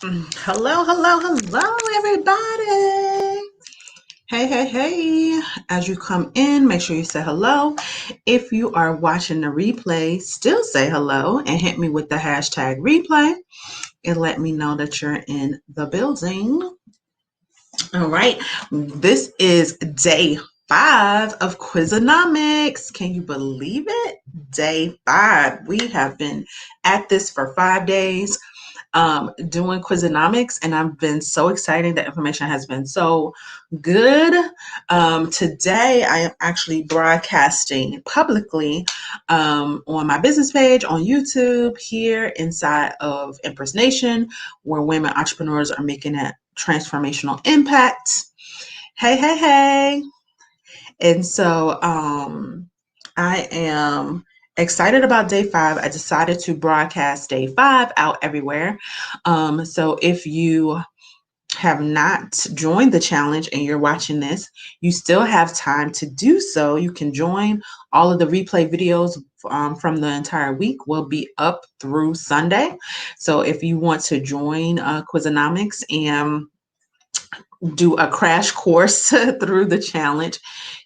Hello, hello, hello, everybody. Hey. As you come in, make sure you say hello. If you are watching the replay, still say hello and hit me with the hashtag replay and let me know that you're in the building. All right. This is day 5 of QUIZonomics. Can you believe it? Day 5. We have been at this for 5 days. Doing QUIZonomics, and I've been so excited. The information has been so good. Today, I am actually broadcasting publicly on my business page on YouTube here inside of Empress Nation, where women entrepreneurs are making a transformational impact. Hey. And so I am excited about day 5. I decided to broadcast day 5 out everywhere. So if you have not joined the challenge and you're watching this, you still have time to do so. You can join. All of the replay videos from the entire week will be up through Sunday. So if you want to join QUIZonomics and do a crash course through the challenge,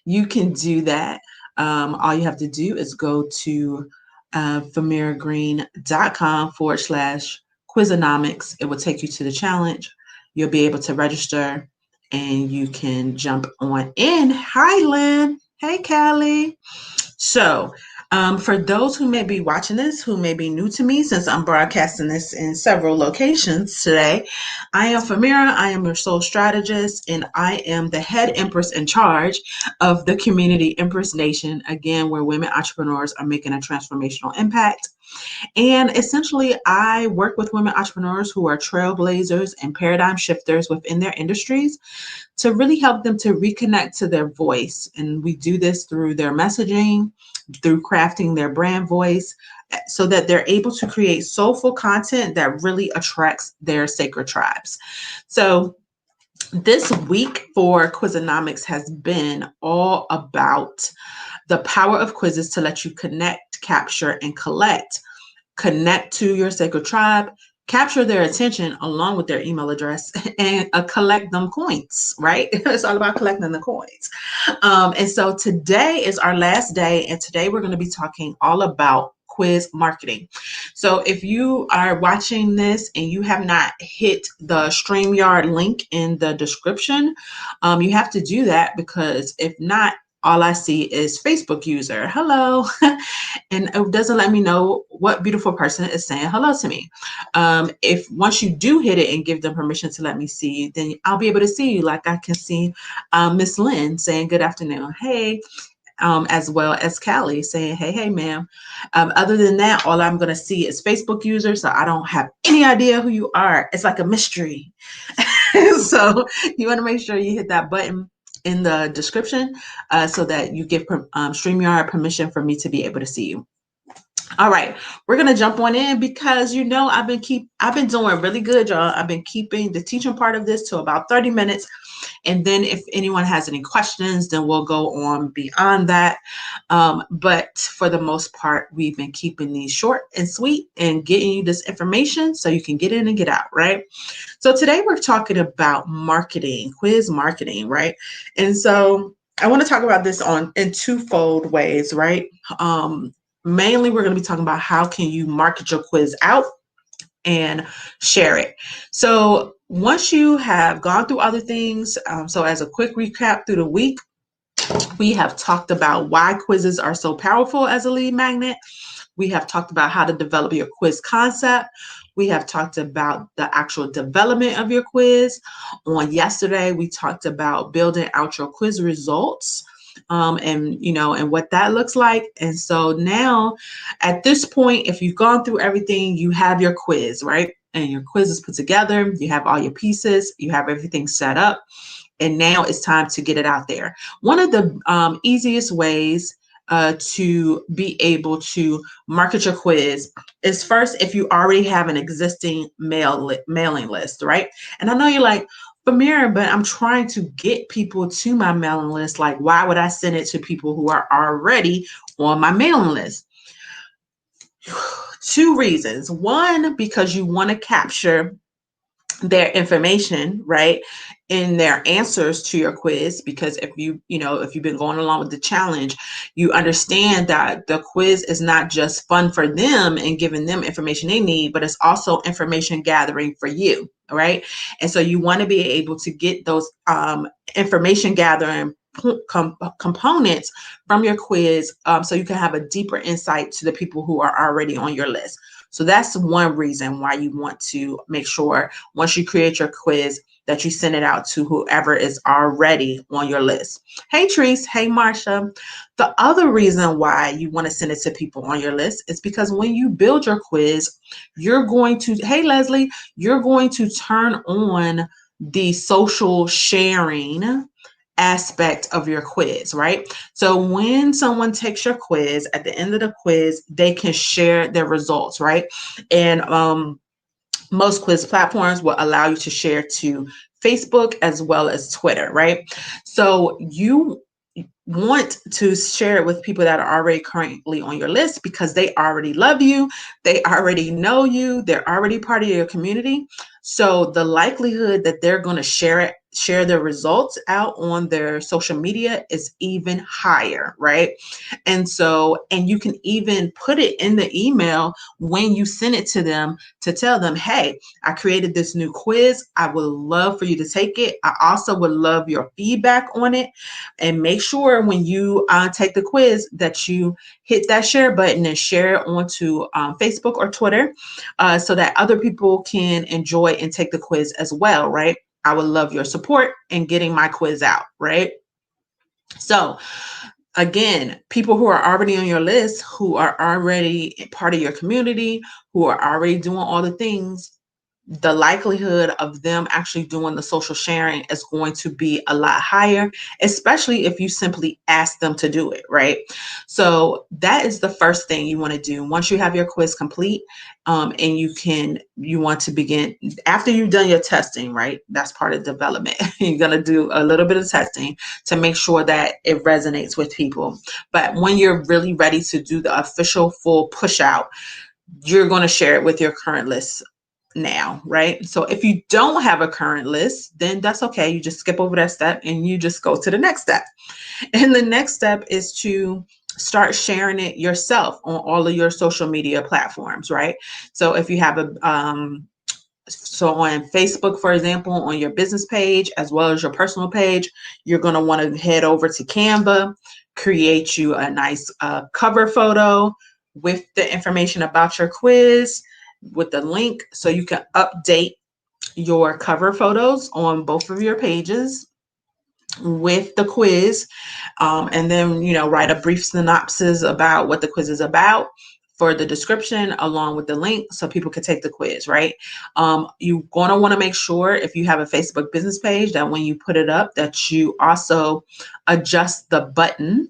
you can do that. All you have to do is go to famiragreen.com/QUIZonomics. It will take you to the challenge. You'll be able to register and you can jump on in. Hi, Lynn. Hey, Callie. So, for those who may be watching this, who may be new to me, since I'm broadcasting this in several locations today, I am Famira. I am your soul strategist, and I am the head empress in charge of the community Empress Nation, again, where women entrepreneurs are making a transformational impact. And essentially, I work with women entrepreneurs who are trailblazers and paradigm shifters within their industries to really help them to reconnect to their voice. And we do this through their messaging, through crafting their brand voice, so that they're able to create soulful content that really attracts their sacred tribes. So this week for QUIZonomics has been all about the power of quizzes to let you connect, capture, and connect to your sacred tribe, capture their attention along with their email address, and collect them coins, right? It's all about collecting the coins. And so today is our last day, and today we're going to be talking all about quiz marketing. So if you are watching this and you have not hit the StreamYard link in the description, you have to do that, because if not, all I see is Facebook user. Hello. And it doesn't let me know what beautiful person is saying hello to me. If once you do hit it and give them permission to let me see you, then I'll be able to see you. Like I can see Miss Lynn saying good afternoon. Hey. As well as Callie saying, hey, ma'am. Other than that, all I'm going to see is Facebook user. So I don't have any idea who you are. It's like a mystery. So you want to make sure you hit that button in the description so that you give StreamYard permission for me to be able to see you. All right, we're gonna jump on in, because I've been doing really good, y'all. I've been keeping the teaching part of this to about 30 minutes. And then if anyone has any questions, then we'll go on beyond that. But for the most part, we've been keeping these short and sweet and getting you this information so you can get in and get out, right? So today we're talking about marketing, quiz marketing, right? And so I want to talk about this in twofold ways, right? Mainly, we're going to be talking about how can you market your quiz out and share it. So once you have gone through other things, so as a quick recap through the week, we have talked about why quizzes are so powerful as a lead magnet. We have talked about how to develop your quiz concept. We have talked about the actual development of your quiz. On yesterday, we talked about building out your quiz results. And what that looks like. And so now at this point, if you've gone through everything, you have your quiz, right? And your quiz is put together, you have all your pieces, you have everything set up, and now it's time to get it out there. One of the easiest ways to be able to market your quiz is, first, if you already have an existing mailing list, right? And I know you're like, Famira, but I'm trying to get people to my mailing list. Like, why would I send it to people who are already on my mailing list? Two reasons. One, because you want to capture their information, right, in their answers to your quiz. Because if if you've been going along with the challenge, you understand that the quiz is not just fun for them and giving them information they need, but it's also information gathering for you, right? And so you want to be able to get those information gathering components from your quiz, so you can have a deeper insight to the people who are already on your list. So that's one reason why you want to make sure once you create your quiz that you send it out to whoever is already on your list. Hey, Treese. Hey, Marsha. The other reason why you want to send it to people on your list is because when you build your quiz, you're going to, hey, Leslie, you're going to turn on the social sharing aspect of your quiz, right? So when someone takes your quiz, at the end of the quiz, they can share their results, right? And most quiz platforms will allow you to share to Facebook as well as Twitter, right? So you want to share it with people that are already currently on your list because they already love you, they already know you, they're already part of your community. So the likelihood that they're going to share their results out on their social media is even higher, right? And you can even put it in the email when you send it to them to tell them, hey, I created this new quiz. I would love for you to take it. I also would love your feedback on it. And make sure when you take the quiz that you hit that share button and share it onto Facebook or Twitter, so that other people can enjoy and take the quiz as well, right? I would love your support in getting my quiz out, right? So again, people who are already on your list, who are already part of your community, who are already doing all the things, the likelihood of them actually doing the social sharing is going to be a lot higher, especially if you simply ask them to do it, right? So that is the first thing you want to do once you have your quiz complete. And you want to begin after you've done your testing, right? That's part of development. You're going to do a little bit of testing to make sure that it resonates with people. But when you're really ready to do the official full push out, you're going to share it with your current list now, right? So if you don't have a current list, then that's okay. You just skip over that step and you just go to the next step. And the next step is to start sharing it yourself on all of your social media platforms, right? So if you have so on Facebook, for example, on your business page, as well as your personal page, you're going to want to head over to Canva, create you a nice cover photo with the information about your quiz, with the link, so you can update your cover photos on both of your pages with the quiz, and then write a brief synopsis about what the quiz is about for the description along with the link so people can take the quiz, right? You're going to want to make sure if you have a Facebook business page that when you put it up that you also adjust the button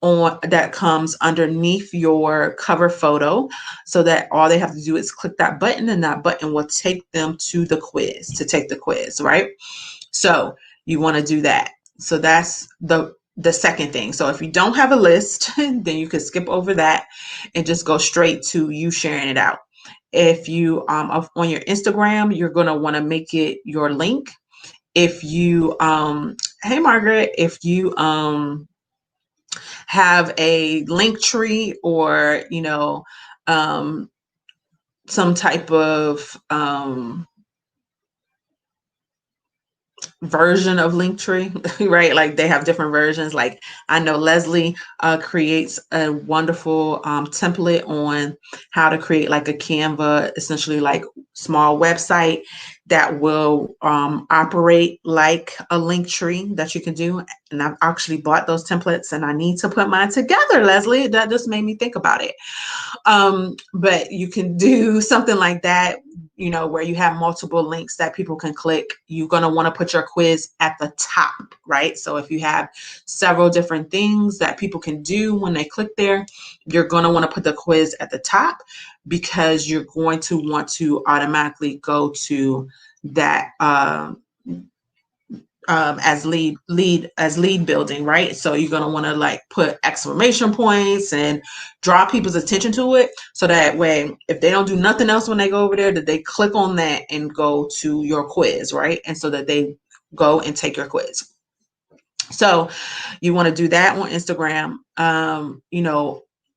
on that comes underneath your cover photo, so that all they have to do is click that button and that button will take them to the quiz to take the quiz, right? So you want to do that. So that's the second thing. So if you don't have a list, then you can skip over that and just go straight to you sharing it out. If you on your Instagram, you're going to want to make it your link. If you hey Margaret, if you have a link tree or some type of version of Linktree, right? Like they have different versions. Like I know Leslie creates a wonderful template on how to create like a Canva, essentially like small website that will operate like a Linktree that you can do. And I've actually bought those templates and I need to put mine together, Leslie. That just made me think about it. But you can do something like that, where you have multiple links that people can click. You're going to want to put your quiz at the top, right? So if you have several different things that people can do when they click there, you're going to want to put the quiz at the top because you're going to want to automatically go to that as lead building, right? So you're going to want to like put exclamation points and draw people's attention to it, so that way if they don't do nothing else when they go over there, that they click on that and go to your quiz, right? And so that they go and take your quiz. So you want to do that on Instagram,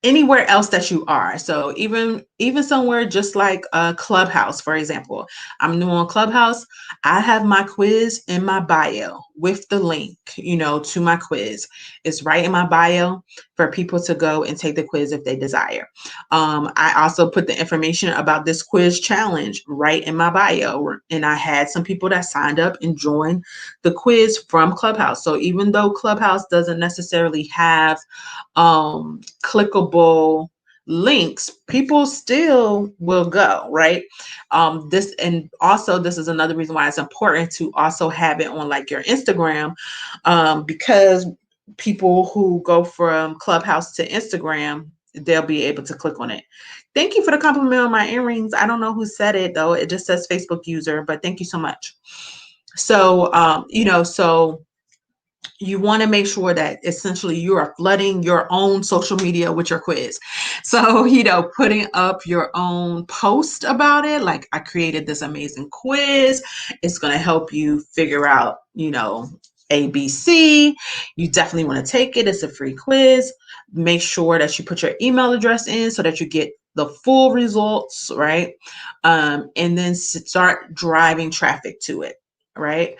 anywhere else that you are. So even somewhere just like Clubhouse, for example. I'm new on Clubhouse. I have my quiz in my bio with the link, to my quiz. It's right in my bio for people to go and take the quiz if they desire. I also put the information about this quiz challenge right in my bio. And I had some people that signed up and joined the quiz from Clubhouse. So even though Clubhouse doesn't necessarily have clickable links, people still will go, right? This is another reason why it's important to also have it on like your Instagram, because people who go from Clubhouse to Instagram, they'll be able to click on it. Thank you for the compliment on my earrings. I don't know who said it though. It just says Facebook user, but thank you so much. So, so you want to make sure that essentially you are flooding your own social media with your quiz. So, putting up your own post about it, like I created this amazing quiz. It's going to help you figure out, ABC. You definitely want to take it. It's a free quiz. Make sure that you put your email address in so that you get the full results, right? And then start driving traffic to it, right?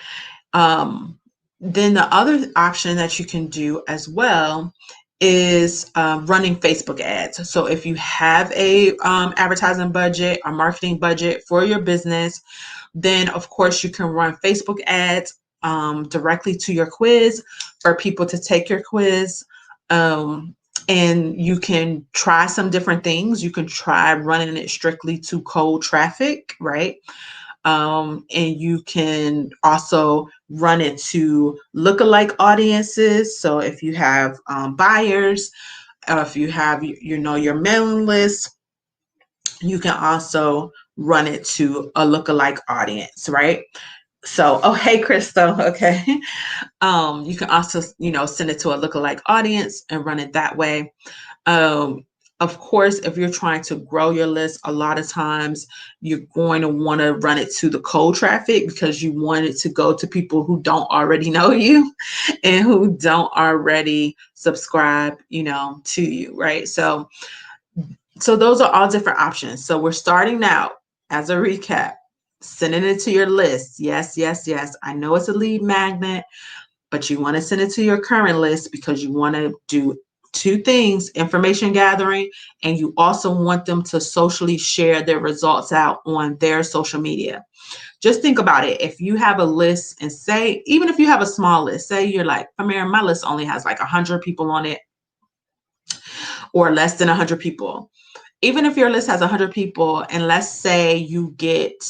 Then the other option that you can do as well is running Facebook ads. So if you have a advertising budget or marketing budget for your business, then of course you can run Facebook ads directly to your quiz for people to take your quiz. And you can try some different things. You can try running it strictly to cold traffic, right? And you can also run it to lookalike audiences. So if you have buyers, if you have your mailing list, you can also run it to a lookalike audience, right? So, oh, hey, Crystal. Okay. You can also, send it to a lookalike audience and run it that way. Of course, if you're trying to grow your list, a lot of times you're going to want to run it to the cold traffic because you want it to go to people who don't already know you and who don't already subscribe, to you, right? So those are all different options. So we're starting now, as a recap, sending it to your list. Yes, yes, yes. I know it's a lead magnet, but you want to send it to your current list because you want to do two things: information gathering, and you also want them to socially share their results out on their social media. Just think about it. If you have a list, and say, even if you have a small list, say you're like, Amir, my list only has like 100 people on it or less than 100 people. Even if your list has 100 people, and let's say you get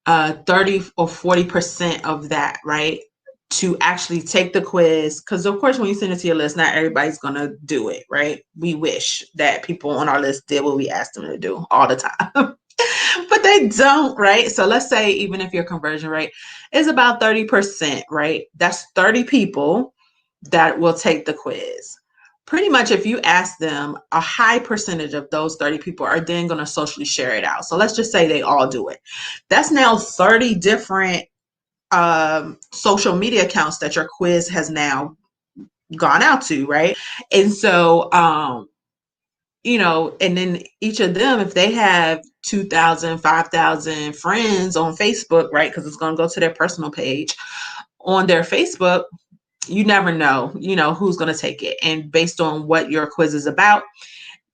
30 or 40% of that, right, to actually take the quiz. Because of course, when you send it to your list, not everybody's going to do it, right? We wish that people on our list did what we asked them to do all the time, but they don't, right? So let's say even if your conversion rate is about 30%, right? That's 30 people that will take the quiz. Pretty much if you ask them, a high percentage of those 30 people are then going to socially share it out. So let's just say they all do it. That's now 30 different social media accounts that your quiz has now gone out to, right? And so, and then each of them, if they have 2,000, 5,000 friends on Facebook, right? Because it's going to go to their personal page on their Facebook. You never know, who's going to take it. And based on what your quiz is about,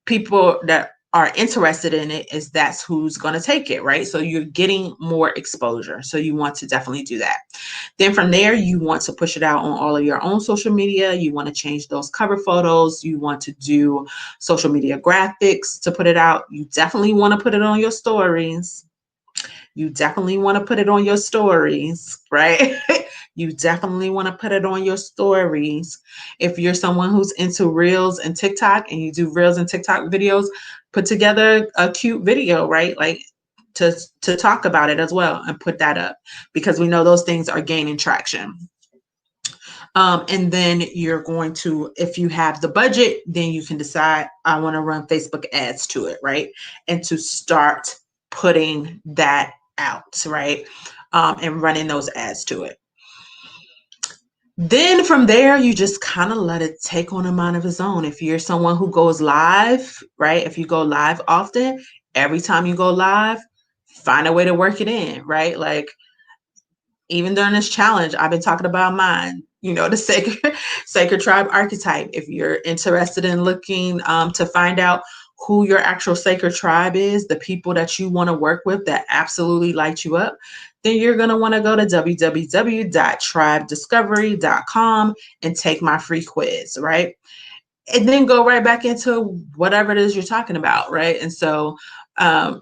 people that are interested in it, that's who's going to take it, right? So you're getting more exposure. So you want to definitely do that. Then from there, you want to push it out on all of your own social media. You want to change those cover photos. You want to do social media graphics to put it out. You definitely want to put it on your stories. You definitely want to put it on your stories, right? You definitely want to put it on your stories. If you're someone who's into Reels and TikTok and you do Reels and TikTok videos, put together a cute video, right? Like to talk about it as well and put that up, because we know those things are gaining traction. And then you're going to, if you have the budget, then you can decide, I want to run Facebook ads to it, right? And to start putting that out, right? And running those ads to it. Then from there, you just kind of let it take on a mind of its own. If you're someone who goes live, right? If you go live often, every time you go live, find a way to work it in, right? Like, even during this challenge, I've been talking about mine, the sacred tribe archetype. If you're interested in looking to find out who your actual sacred tribe is, the people that you want to work with that absolutely light you up, then you're going to want to go to www.tribediscovery.com and take my free quiz, right? And then go right back into whatever it is you're talking about, right? And so, and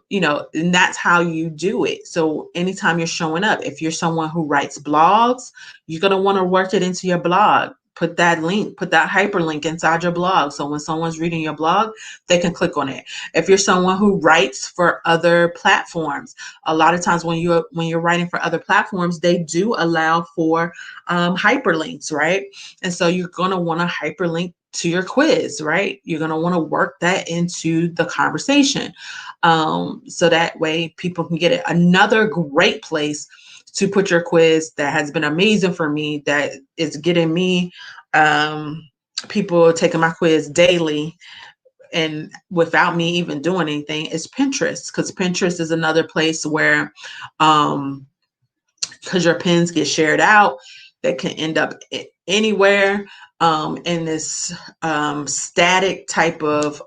that's how you do it. So anytime you're showing up, if you're someone who writes blogs, you're going to want to work it into your blog. Put that link, put that hyperlink inside your blog. So when someone's reading your blog, they can click on it. If you're someone who writes for other platforms, a lot of times when you're writing for other platforms, they do allow for hyperlinks, right? And so you're going to want to hyperlink to your quiz, right? You're going to want to work that into the conversation. So that way people can get it. Another great place to put your quiz that has been amazing for me, that is getting me people taking my quiz daily and without me even doing anything, is Pinterest. Because Pinterest is another place where, because your pins get shared out, that can end up anywhere in this static type of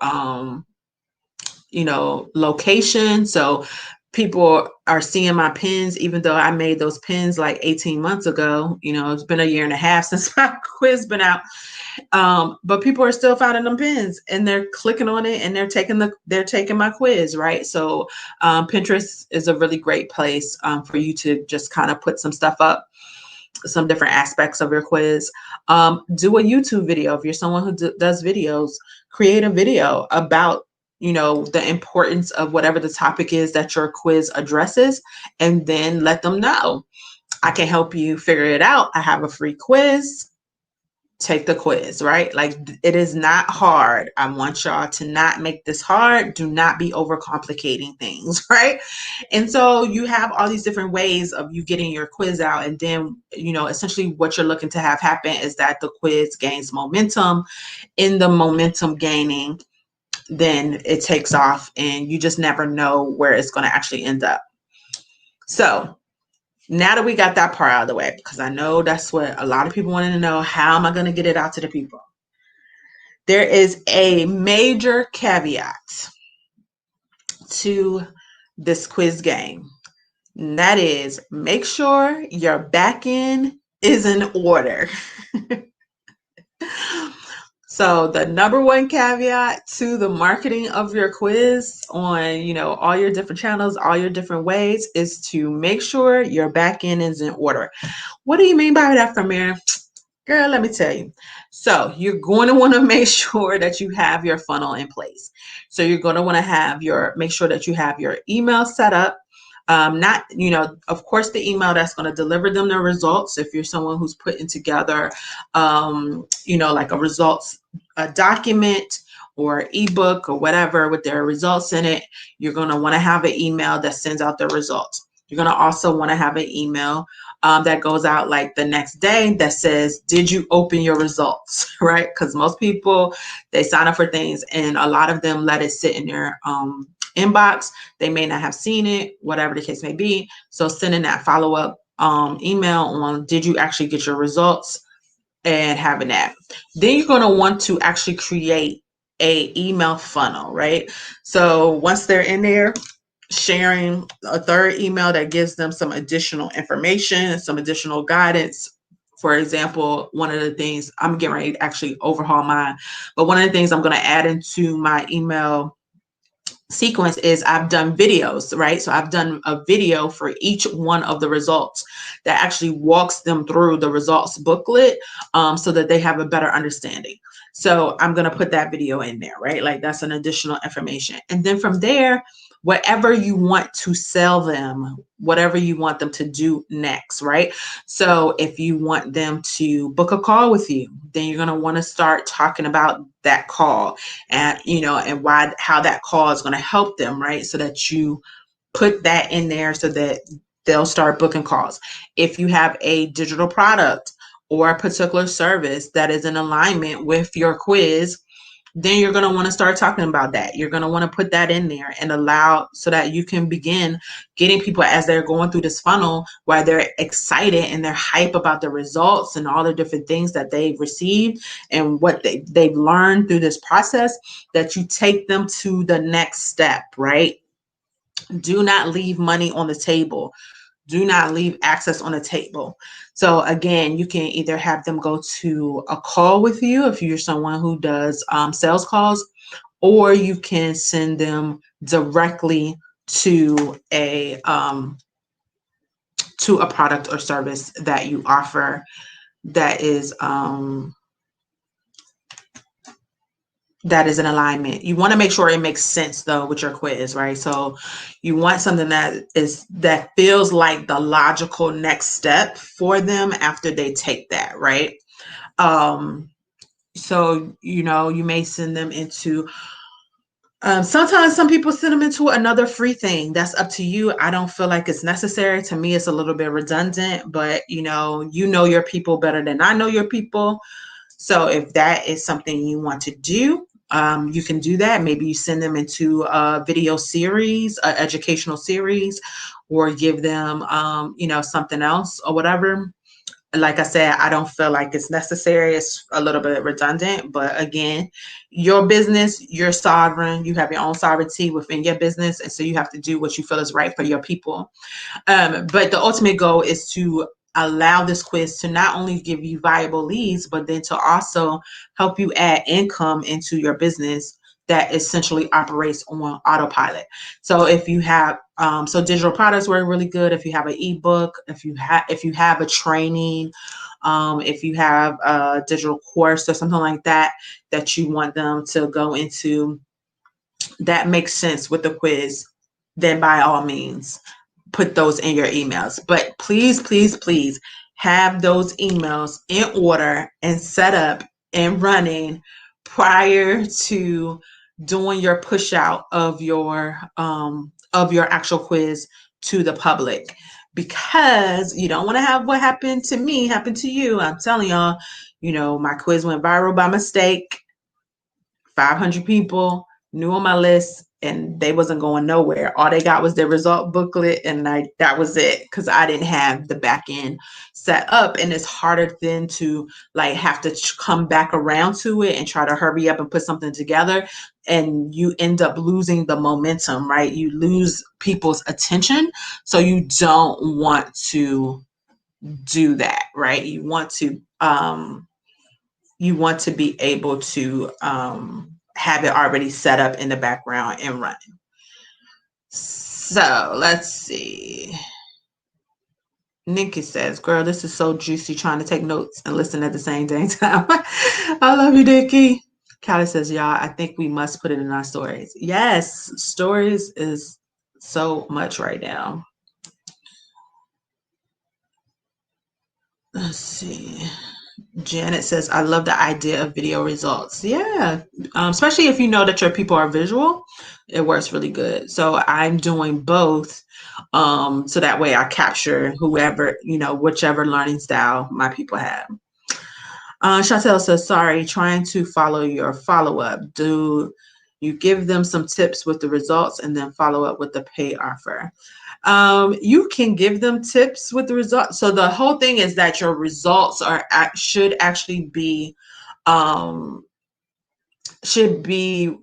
location. So people are seeing my pins, even though I made those pins like 18 months ago. It's been a year and a half since my quiz been out. But people are still finding them pins and they're clicking on it and they're taking my quiz, right? So Pinterest is a really great place for you to just kind of put some stuff up, some different aspects of your quiz. Do a YouTube video. If you're someone who does videos, create a video about the importance of whatever the topic is that your quiz addresses, and then let them know, I can help you figure it out. I have a free quiz. Take the quiz, right? Like, it is not hard. I want y'all to not make this hard. Do not be overcomplicating things, right? And so you have all these different ways of you getting your quiz out. And then, essentially what you're looking to have happen is that the quiz gains momentum. In the momentum gaining, then it takes off and you just never know where it's going to actually end up. So now that we got that part out of the way, because I know that's what a lot of people wanted to know, how am I going to get it out to the people? There is a major caveat to this quiz game. And that is, make sure your back end is in order. So the number one caveat to the marketing of your quiz on, all your different channels, all your different ways, is to make sure your back end is in order. What do you mean by that, Famir? Girl, let me tell you. So you're going to want to make sure that you have your funnel in place. So you're going to want to make sure that you have your email set up. Not, of course, the email that's going to deliver them the results. If you're someone who's putting together, like a results document or ebook or whatever with their results in it, you're going to want to have an email that sends out the results. You're going to also want to have an email that goes out like the next day that says, did you open your results, right? Because most people, they sign up for things and a lot of them let it sit in their inbox. They may not have seen it, whatever the case may be. So sending that follow-up email on, did you actually get your results, and having that. Then you're going to want to actually create a email funnel, right? So once they're in there, sharing a third email that gives them some additional information, some additional guidance. For example, one of the things, I'm getting ready to actually overhaul mine, but one of the things I'm going to add into my email sequence is I've done videos, right? So I've done a video for each one of the results that actually walks them through the results booklet so that they have a better understanding. So I'm going to put that video in there, right? Like, that's an additional information. And then from there, whatever you want to sell them, whatever you want them to do next, right? So if you want them to book a call with you, then you're going to want to start talking about that call and, and why, how that call is going to help them, right? So that you put that in there so that they'll start booking calls. If you have a digital product or a particular service that is in alignment with your quiz, then you're going to want to start talking about that. You're going to want to put that in there and allow so that you can begin getting people as they're going through this funnel where they're excited and they're hype about the results and all the different things that they've received and what they've learned through this process, that you take them to the next step, right? Do not leave money on the table. Do not leave access on the table. So again, you can either have them go to a call with you if you're someone who does sales calls, or you can send them directly to a product or service that you offer that is in alignment. You want to make sure it makes sense though with your quiz, right? So you want something that feels like the logical next step for them after they take that, right? So you may send them into sometimes some people send them into another free thing. That's up to you. I don't feel like it's necessary. To me, it's a little bit redundant, but you know your people better than I know your people. So if that is something you want to do, you can do that. Maybe you send them into a video series, an educational series, or give them, something else or whatever. Like I said, I don't feel like it's necessary. It's a little bit redundant, but again, your business, you're sovereign. You have your own sovereignty within your business. And so you have to do what you feel is right for your people. But the ultimate goal is to allow this quiz to not only give you valuable leads, but then to also help you add income into your business that essentially operates on autopilot. So if you have so digital products work really good. If you have an ebook, if you have a training, if you have a digital course or something like that you want them to go into that makes sense with the quiz, then by all means put those in your emails. But please, please, please have those emails in order and set up and running prior to doing your push out of your actual quiz to the public, because you don't want to have what happened to me happen to you. I'm telling y'all, my quiz went viral by mistake. 500 people knew on my list and they wasn't going nowhere. All they got was their result booklet, and that was it, because I didn't have the back end set up. And it's harder then to like have to come back around to it and try to hurry up and put something together, and you end up losing the momentum, right? You lose people's attention. So you don't want to do that, right? You want to be able to have it already set up in the background and running. So let's see. Nikki says, girl, this is so juicy, trying to take notes and listen at the same dang time. I love you, Nikki. Callie says, y'all, I think we must put it in our stories. Yes, stories is so much right now. Let's see. Janet says, I love the idea of video results. Yeah, especially if you know that your people are visual, it works really good. So I'm doing both. So that way I capture whoever, whichever learning style my people have. Chantel says, sorry, trying to follow your follow-up. Do you give them some tips with the results and then follow up with the pay offer? You can give them tips with the results. So the whole thing is that your results should actually be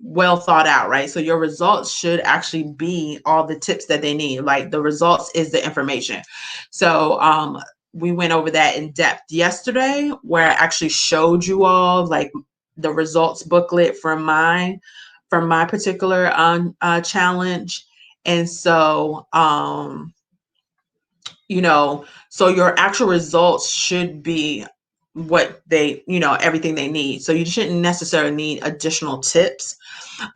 well thought out, right? So your results should actually be all the tips that they need. Like the results is the information. So we went over that in depth yesterday, where I actually showed you all like the results booklet from my particular challenge. And so so your actual results should be what they, everything they need. So you shouldn't necessarily need additional tips.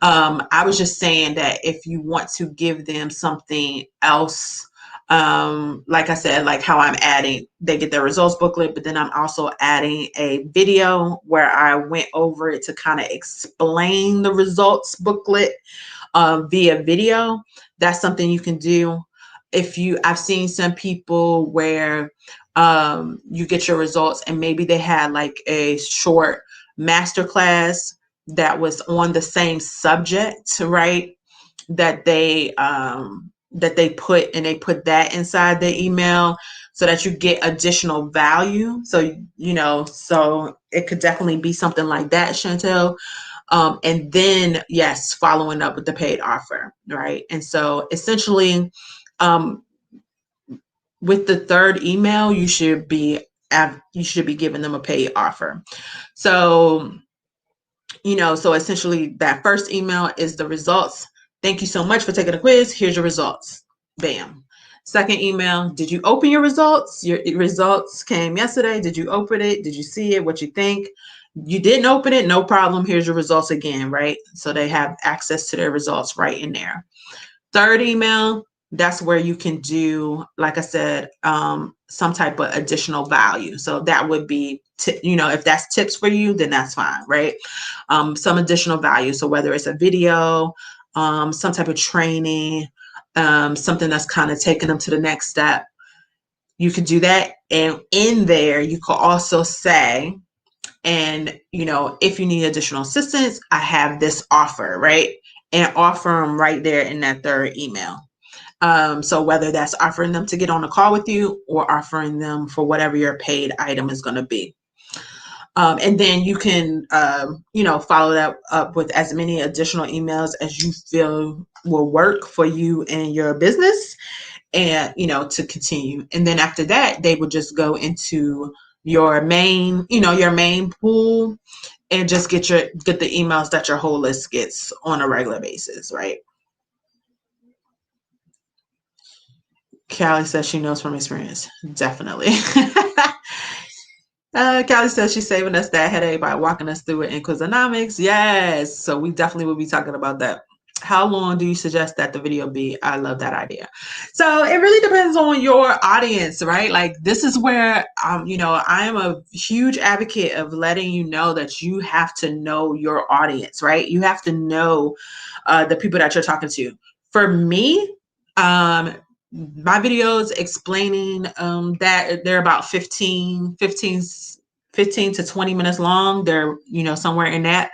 I was just saying that if you want to give them something else, like I said, like how I'm adding, they get their results booklet, but then I'm also adding a video where I went over it to kind of explain the results booklet via video. That's something you can do. I've seen some people where you get your results and maybe they had like a short masterclass that was on the same subject, right? That they put that inside the email so that you get additional value. So it could definitely be something like that, Chantel. And then, yes, following up with the paid offer, right? And so essentially, um, with the third email, you should be giving them a paid offer. So essentially that first email is the results. Thank you so much for taking the quiz. Here's your results. Bam. Second email, did you open your results? Your results came yesterday. Did you open it? Did you see it? What you think? You didn't open it? No problem. Here's your results again, right? So they have access to their results right in there. Third email, that's where you can do, like I said, some type of additional value. So that would be, if that's tips for you, then that's fine, right? Some additional value. So whether it's a video, some type of training, something that's kind of taking them to the next step, you could do that. And in there, you could also say, and if you need additional assistance, I have this offer, right? And offer them right there in that third email. So whether that's offering them to get on a call with you or offering them for whatever your paid item is going to be. And then you can, follow that up with as many additional emails as you feel will work for you and your business, and, to continue. And then after that, they would just go into your main pool and just get the emails that your whole list gets on a regular basis, right? Callie says she knows from experience. Definitely. Callie says she's saving us that headache by walking us through it in QUIZonomics. Yes. So we definitely will be talking about that. How long do you suggest that the video be? I love that idea. So it really depends on your audience, right? Like this is where, I am a huge advocate of letting you know that you have to know your audience, right? You have to know the people that you're talking to. For me, my videos explaining that they're about 15 to 20 minutes long. They're, somewhere in that,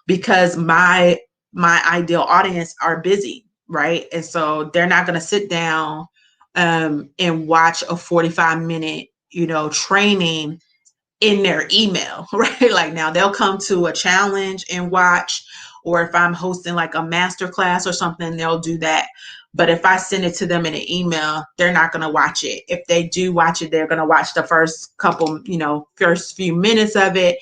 because my ideal audience are busy, right? And so they're not going to sit down and watch a 45-minute, training in their email, right? Like now they'll come to a challenge and watch, or if I'm hosting like a master class or something, they'll do that. But if I send it to them in an email, they're not going to watch it. If they do watch it, they're going to watch the first few minutes of it.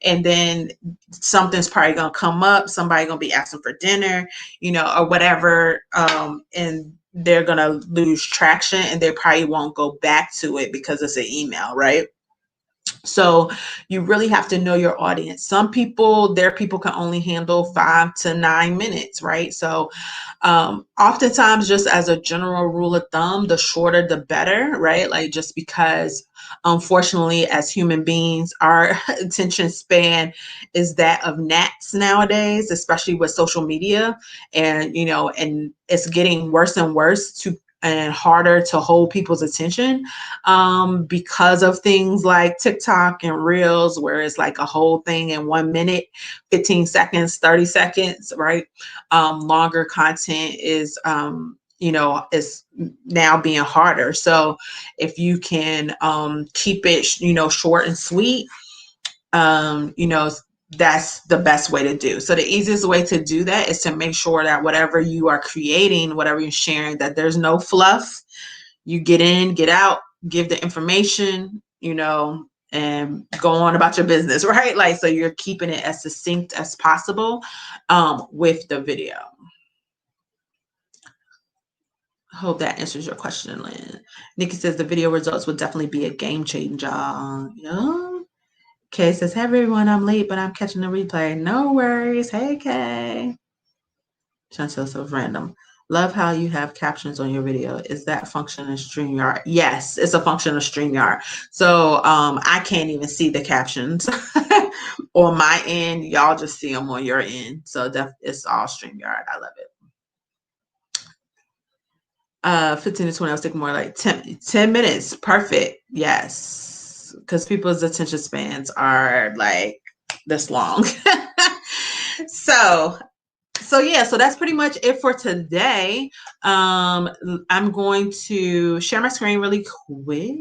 And then something's probably going to come up. Somebody's going to be asking for dinner, or whatever. And they're going to lose traction and they probably won't go back to it because it's an email, right? So you really have to know your audience. Some people, their people can only handle 5 to 9 minutes, right? So oftentimes, just as a general rule of thumb, the shorter the better, right? Like just because unfortunately, as human beings, our attention span is that of gnats nowadays, especially with social media. And, and it's getting worse and worse and harder to hold people's attention because of things like TikTok and Reels, where it's like a whole thing in 1 minute, 15 seconds, 30 seconds, right? Longer content is, is now being harder. So if you can keep it, short and sweet, that's the best way to do. So the easiest way to do that is to make sure that whatever you are creating, whatever you're sharing, that there's no fluff. You get in, get out, give the information, and go on about your business, right? Like, so you're keeping it as succinct as possible with the video. Hope that answers your question, Lynn. Nikki says the video results would definitely be a game changer. Yeah. Kay says, hey everyone, I'm late, but I'm catching the replay. No worries. Hey Kay. Chantel so random. Love how you have captions on your video. Is that function in StreamYard? Yes, it's a function of StreamYard. So I can't even see the captions on my end. Y'all just see them on your end. So it's all StreamYard. I love it. 15 to 20, I was thinking more like 10 minutes. Perfect. Yes. Because people's attention spans are like this long. So yeah, so that's pretty much it for today. I'm going to share my screen really quick.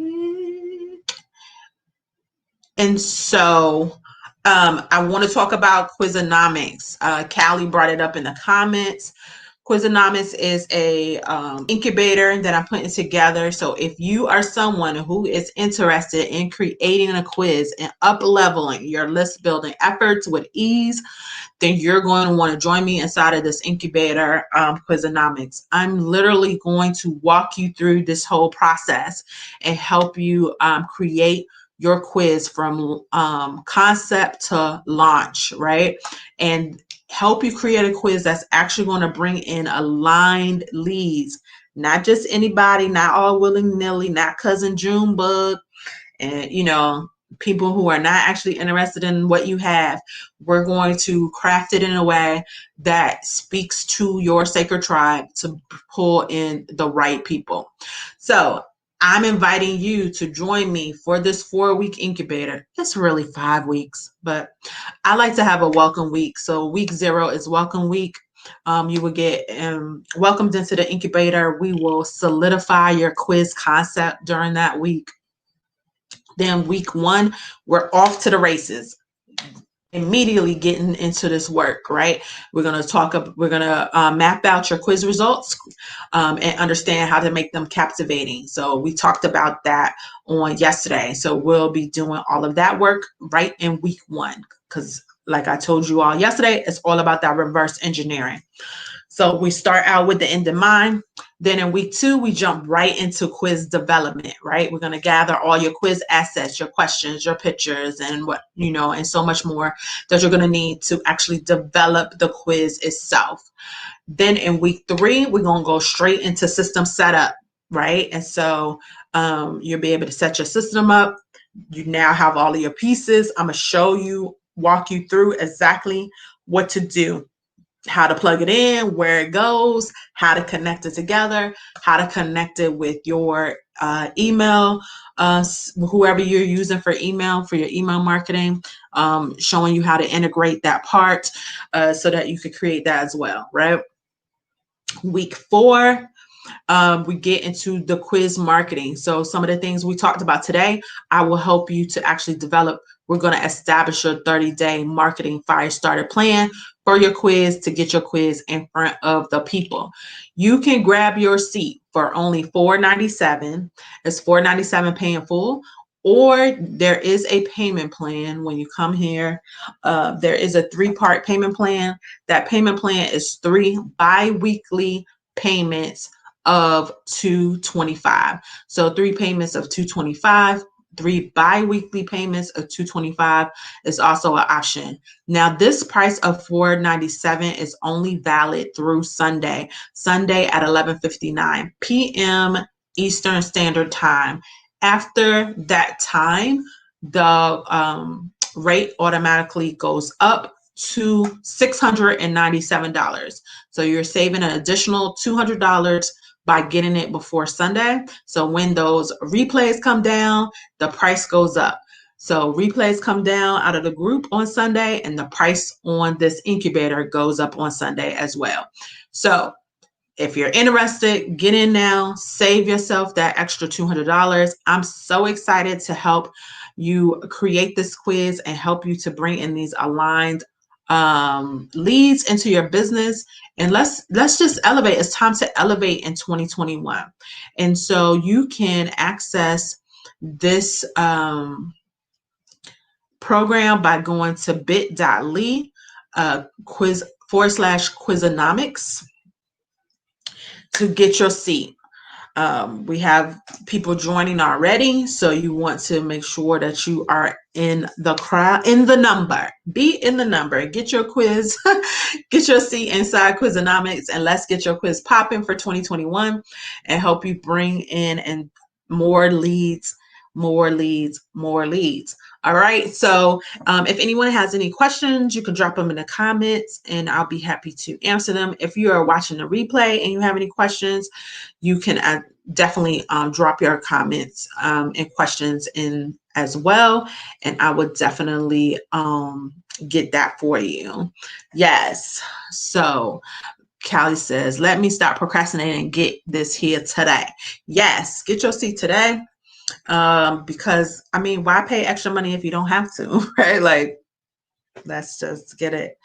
And so I want to talk about QUIZonomics. Callie brought it up in the comments. QUIZonomics is a incubator that I'm putting together. So if you are someone who is interested in creating a quiz and up-leveling your list building efforts with ease, then you're going to want to join me inside of this incubator, QUIZonomics. I'm literally going to walk you through this whole process and help you create your quiz from concept to launch, right? And help you create a quiz that's actually going to bring in aligned leads, not just anybody, not all willy-nilly, not cousin Junebug, and people who are not actually interested in what you have. We're going to craft it in a way that speaks to your sacred tribe to pull in the right people. So I'm inviting you to join me for this 4-week incubator. It's really 5 weeks, but I like to have a welcome week. So week 0 is welcome week. You will get welcomed into the incubator. We will solidify your quiz concept during that week. Then week 1, we're off to the races. Immediately getting into this work, right? We're going to map out your quiz results and understand how to make them captivating. So we talked about that on yesterday. So we'll be doing all of that work right in week 1, because like I told you all yesterday, it's all about that reverse engineering. So we start out with the end in mind. Then in week 2, we jump right into quiz development, right? We're going to gather all your quiz assets, your questions, your pictures, and and so much more that you're going to need to actually develop the quiz itself. Then in week 3, we're going to go straight into system setup, right? And so you'll be able to set your system up. You now have all of your pieces. I'm going to walk you through exactly what to do, how to plug it in, where it goes, how to connect it together, how to connect it with your email, whoever you're using for your email marketing, showing you how to integrate that part so that you could create that as well, right? Week 4, we get into the quiz marketing. So some of the things we talked about today, I will help you to actually develop. We're going to establish your 30-day marketing fire starter plan for your quiz to get your quiz in front of the people. You can grab your seat for only $4.97. It's $4.97 paying full, or there is a payment plan when you come here. There is a 3-part payment plan. That payment plan is 3 bi-weekly payments of $225. So 3 payments of $225, 3 bi-weekly payments of $225 is also an option. Now, this price of $497 is only valid through Sunday at 11:59 p.m. Eastern Standard Time. After that time, the rate automatically goes up to $697. So you're saving an additional $200 by getting it before Sunday. So when those replays come down, the price goes up. So replays come down out of the group on Sunday, and the price on this incubator goes up on Sunday as well. So if you're interested, get in now, save yourself that extra $200. I'm so excited to help you create this quiz and help you to bring in these aligned leads into your business. And let's just elevate. It's time to elevate in 2021. And so you can access this program by going to bit.ly /QUIZonomics to get your seat. We have people joining already, so you want to make sure that you are in the crowd, in the number. Be in the number. Get your quiz, get your seat inside QUIZonomics, and let's get your quiz popping for 2021 and help you bring in and more leads, more leads, more leads. All right. So if anyone has any questions, you can drop them in the comments and I'll be happy to answer them. If you are watching the replay and you have any questions, you can definitely drop your comments and questions in as well. And I would definitely get that for you. Yes. So Callie says, let me stop procrastinating and get this here today. Yes. Get your seat today. Because I mean, why pay extra money if you don't have to, right? Like, let's just get it.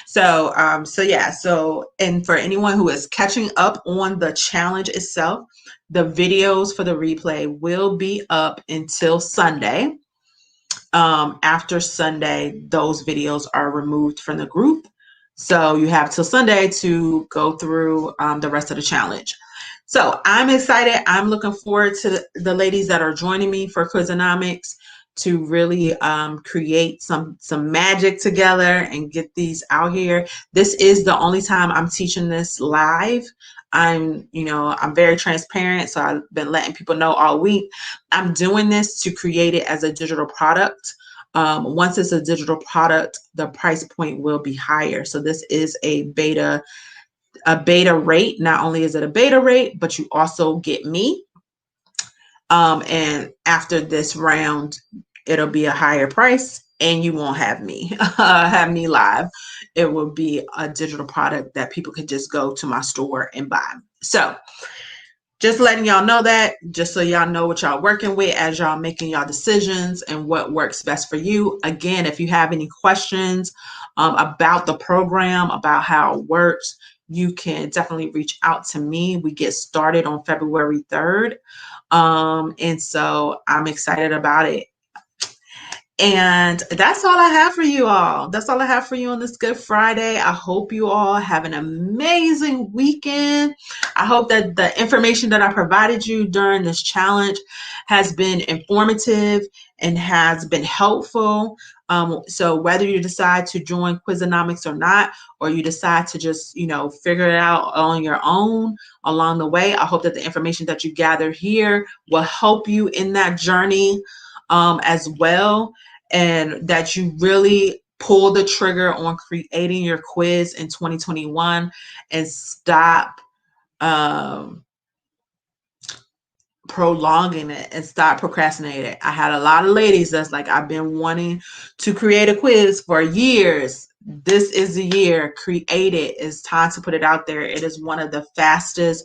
So, yeah. So, and for anyone who is catching up on the challenge itself, the videos for the replay will be up until Sunday. After Sunday, those videos are removed from the group. So you have till Sunday to go through the rest of the challenge. So I'm excited. I'm looking forward to the ladies that are joining me for QUIZonomics to really create some magic together and get these out here. This is the only time I'm teaching this live. I'm very transparent, so I've been letting people know all week. I'm doing this to create it as a digital product. Once it's a digital product, the price point will be higher. So this is a beta rate. Not only is it a beta rate, but you also get me. And after this round, it'll be a higher price and you won't have me live. It will be a digital product that people can just go to my store and buy. So just letting y'all know that, just so y'all know what y'all working with as y'all making y'all decisions and what works best for you. Again, if you have any questions about the program, about how it works, you can definitely reach out to me. We get started on February 3rd. And so I'm excited about it. And that's all I have for you all. That's all I have for you on this Good Friday. I hope you all have an amazing weekend. I hope that the information that I provided you during this challenge has been informative and has been helpful. So whether you decide to join QUIZonomics or not, or you decide to just, figure it out on your own along the way, I hope that the information that you gather here will help you in that journey as well. And that you really pull the trigger on creating your quiz in 2021 and stop prolonging it and stop procrastinating. I had a lot of ladies that's like, I've been wanting to create a quiz for years. This is the year. Create it. It's time to put it out there. It is one of the fastest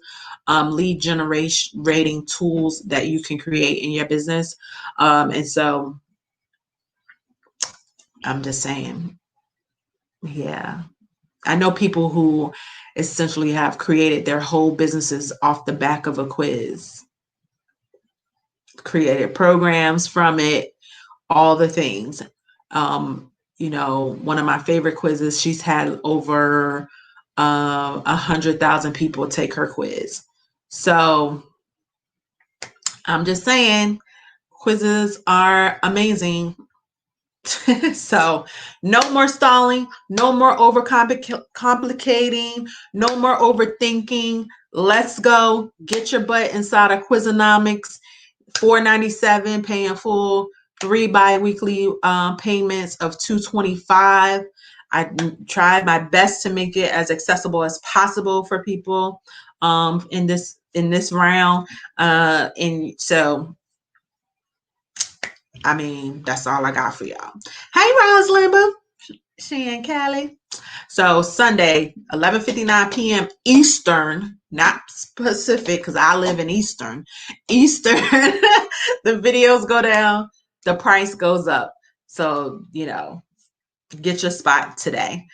lead generation rating tools that you can create in your business. And so I'm just saying, yeah. I know people who essentially have created their whole businesses off the back of a quiz, created programs from it, all the things. One of my favorite quizzes, she's had over 100,000 people take her quiz. So I'm just saying, quizzes are amazing. So no more stalling, no more complicating, no more overthinking. Let's go. Get your butt inside of QUIZonomics. $4.97 paying full, 3 bi-weekly payments of $225. I tried my best to make it as accessible as possible for people in this round. And so I mean, that's all I got for y'all. Hey, Rosalind, she and Callie. So Sunday, 11:59 p.m. Eastern, not Pacific, because I live in Eastern. The videos go down, the price goes up. So, get your spot today.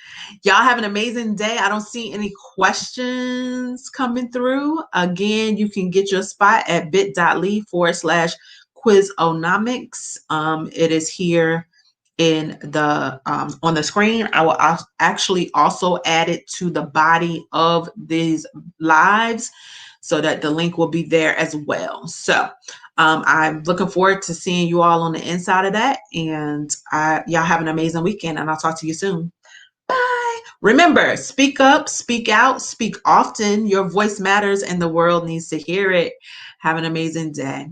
Y'all have an amazing day. I don't see any questions coming through. Again, you can get your spot at bit.ly/QUIZonomics. It is here in the on the screen. I will actually also add it to the body of these lives so that the link will be there as well. So I'm looking forward to seeing you all on the inside of that, and y'all have an amazing weekend, and I'll talk to you soon. Bye. Remember, speak up, speak out, speak often. Your voice matters and the world needs to hear it. Have an amazing day.